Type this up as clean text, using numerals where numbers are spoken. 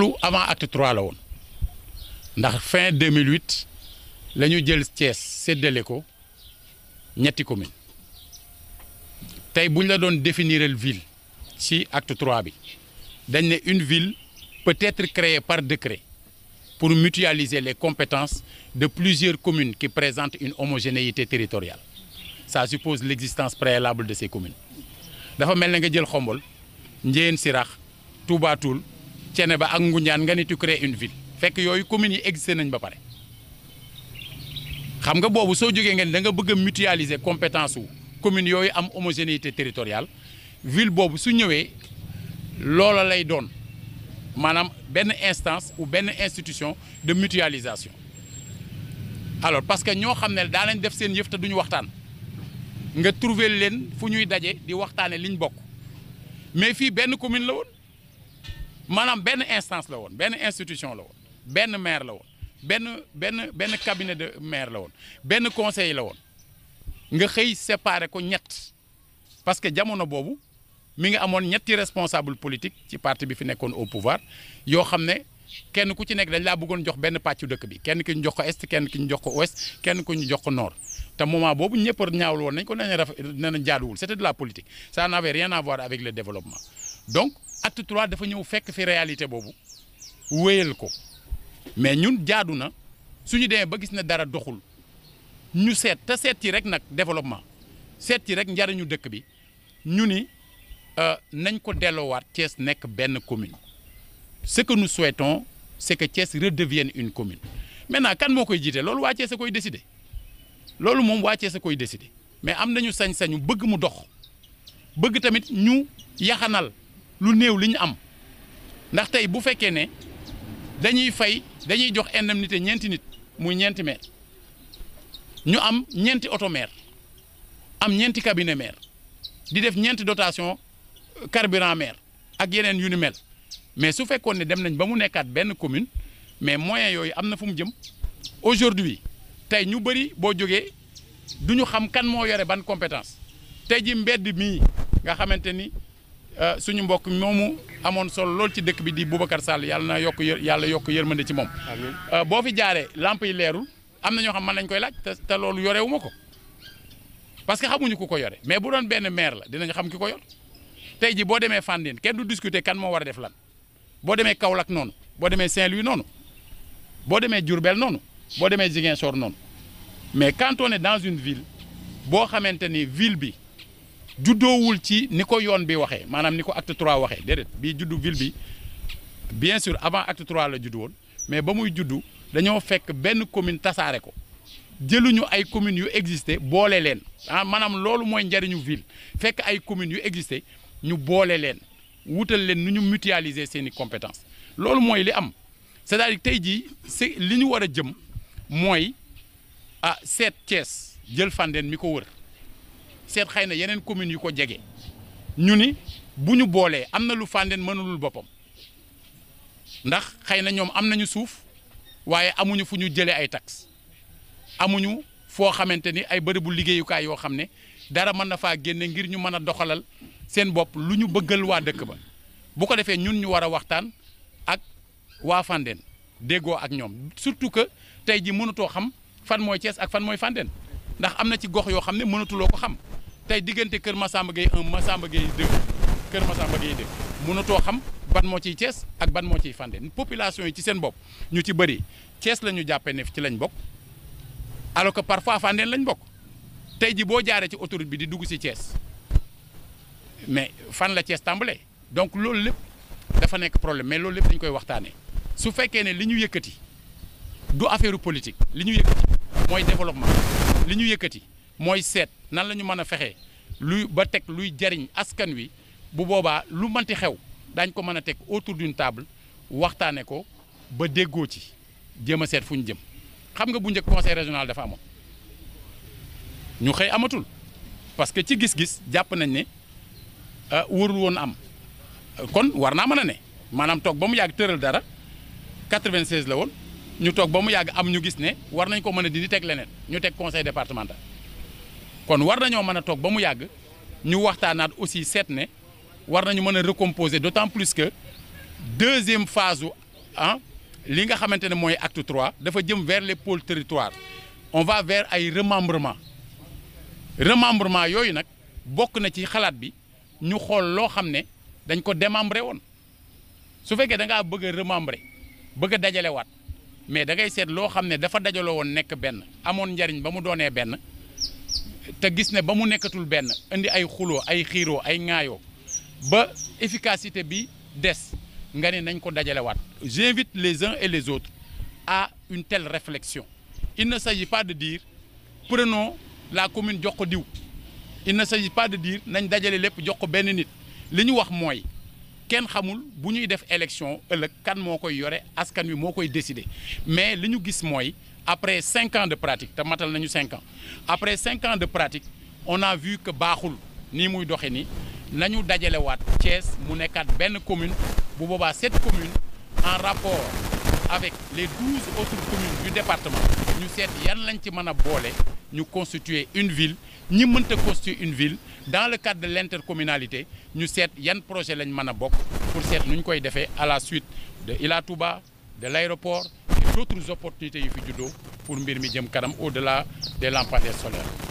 loolu avant acte 3 la woon ndax fin 2008 la ñu jël Thiès séddale ko ñetti commune tey bu ñu la doon définiral ville ci acte 3 bi dañ ne une ville peut être créée par décret pour mutualiser les compétences de plusieurs communes qui présentent une homogénéité territoriale. Ça suppose l'existence préalable de ces communes. dafa mel ne nga jël Xombol Ndiéyène Sirakh Touba Toul Thiénaba ak Ngoundiane nga ni tu crées une ville fekk yooyu communes yi existé nañ ba pare xam nga boobu soo jógee ngeen da nga bëgg a mutualiser compétence wu communes yooyu am homogénéité territoriale ville boobu su ñëwee loola lay doon maanaam benn instance ou benn institution de mutualisation alors parce que ñoo xam ne daa nañ def seen yëf te duñu waxtaan nga trouver leen fu ñuy daje di waxtaane liñ bokk mais fii benn commune la woon maanaam benn instance la woon benn institution la woon benn maire la woon benn cabinet de maire la woon benn conseil la woon nga xëy séparer ko ñett parce que jamono boobu mi ngi amoon ñetti responsable politique ci parti bi fi nekkoon au pouvoir yoo xam ne kenn ku ci nekk dañ laa bëggoon jox benn pàccu dëkk bi kenn ki ñu jox ko est kenn ki ñu jox ko ouest kenn ku ñu jox ko nord te moment boobu ñëpp ñaawul woon nañ ko nañ jaaduwul c'était de la politique ça n'avait rien à voir avec le développement donc acte 3 dafa ñëw fekk fi réalité boobu wéyal ko mais ñun jaadu na suñu demee ba gis ne dara doxul ñu seet te seet ci rek nag développement seet ci rek njariñu dëkk bi ñu ni nañ ko delloowaat Thiès nekk benn commune ce que nous souhaitons c'est que Thiès redevienne une commune maintenant kan moo koy jiite loolu waa Thiès a koy décider loolu moom waa Thiès a koy décider mais am nañu sañ-sañu bëgg mu dox bëgg tamit ñu yaxanal lu néew li ñu am ndax tey bu fekkee ne dañuy jox indemnité ñeenti nit muy ñeenti maire ñu am ñeenti auto maire am ñeenti cabinet maire di def ñeenti dotation carburant maire ak yeneen yu ni mel mais su fekkoon ne dem nañ ba mu nekkaat benn commune mais moyens yooyu am na fu mu jëm aujourd'hui tey ñu bëri boo jógee du ñu xam kan moo yore ban compétence tey ji mbedd mii nga xamante ni suñu mbokk moomu amoon solo lool ci dëkk bi di Boubacar Sall yàlla yokk yërmande ci moom boo fi jaaree lamp yi leerul am na ñoo xam man lañ koy laaj te loolu yorewu ma ko parce que xamuñu ku ko yore mais bu doon benn maire la dinañ xam ki ko yor tey ji boo demee Fandène kenn du discuter kan moo war a def lan boo demee Kaolack noonu boo demee Saint-Louis noonu boo demee Diourbel noonu boo demee Ziguinchor noonu mais quand on est dans une ville boo xamante ni ville bi juddoowul ci ni ko yoon bi waxee maanaam ni ko acte 3 waxee déedéet bii juddu ville bi bien sûr avant acte 3 la juddu woon mais ba muy juddu dañoo fekk benn commune tasaare ko jëluñu ay communes yu existé boole leen maanaam loolu mooy njariñu ville fekk ay communes yu existé ñu boole leen wutal leen nu ñu mutualiser seeni compétences loolu mooy li am c'est-à-dire tey jii li ñu war a jëm mooy seet Thiès jël Fandène mi ko wër seet xëy na yeneen communes yu ko jege ñu ni bu ñu boolee am na lu Fandène mënulul boppam ndax xëy na ñoom am nañu suuf waaye amuñu fu ñu jëlee ay taxes amuñu foo xamante ni ay bërëbu liggéeyukaay yoo xam ne dara mën na faa génne ngir ñu mën a doxalal seen bopp lu ñu bëggal waa dëkk ba bu ko defee ñun ñu war a waxtaan ak waa Fandène déggoo ak ñoom surtout que tey ji mënatoo xam fan mooy Thiès ak fan mooy Fandène ndax am na ci gox yoo xam ne mënatuloo ko xam tey diggante Kër Massamba Gueye 1 Massamba Gueye 2 Kër Massamba Gueye 2 mënatoo xam ban moo ciy Thiès ak ban moo ciy Fandène population yi ci seen bopp ñu ci bëri Thiès la ñu jàppee ne ci lañ bokk alors que parfois Fandène lañ bokk tey ji boo jaaree ci autoroute bi di dugg si Thiès mais fan la Thiès tàmbalee donc loolu lépp dafa nekk problème mais loolu lépp dañ koy waxtaanee su fekkee ne li ñu yëkkati du affaire politique li ñu yëkkati mooy développement li ñu yëkkati mooy seet nan la ñu mën a fexee luy ba teg luy jariñ askan wi bu boobaa lu mënti xew daañ ko mën a teg autour d'une table waxtaane ko ba déggoo ci jéem a seet fu ñu jëm xam nga bu njëkk conseil régional dafa amoon ñu xëy amatul parce que ci gis-gis jàpp nañ ne warul woon am kon war naa mën a ne maanaam toog ba mu yàgg tëral dara 96 la woon ñu toog ba mu yàgg am ñu gis ne war nañ ko mën a dindi teg leneen ñu teg conseil départemental kon war nañoo mën a toog ba mu yàgg ñu waxtaanaat aussi seet ne war nañu mën a recomposer d'autant plus que deuxième phase u li nga xamante ne mooy acte 3 dafa jëm vers les pôles territoires on va vers ay remembrement yooyu nag bokk na ci xalaat bi ñu xool loo xam ne dañ ko démembré woon su fekkee da ngaa bëgg a remembrer bëgg a dajalewaat mais da ngay seet loo xam ne dafa dajaloo woon nekk benn amoon njariñ ba mu doonee benn te gis ne ba mu nekkatul benn indi ay xuloo ay xiiroo ay ŋaayoo ba efficacité bi des nga ne nañ ko dajalewaat. J'invite les uns et les autres à une telle réflexion. Il ne s'agit pas de dire prenons la commune jox ko diw il ne s'agit pas de dire nañ dajale lépp jox ko benn nit li ñu wax mooy kenn xamul bu ñuy def élection ëllëg kan moo koy yore askan wi moo koy décider mais li ñu gis mooy après 5 ans de pratique te matal nañu 5 ans après 5 ans de pratique on a vu que baaxul nii muy doxe ni nañu dajalewaat Thiès mu nekkaat benn commune bu boobaa cette commune en rapport avec les 12 autres communes du département ñu seet yan lañ ci mën a boole ñu constituer une ville ñi mënta constituer une ville dans le cadre de l'intercommunalité ñu seet yan projet lañ mën a bokk pour seet nu ñu koy defee à la suite de Ila Touba de l'aéroport et d'autres opportunités yu fi juddoo pour mbir mi jëm kanam au-delà des lampadaires solaires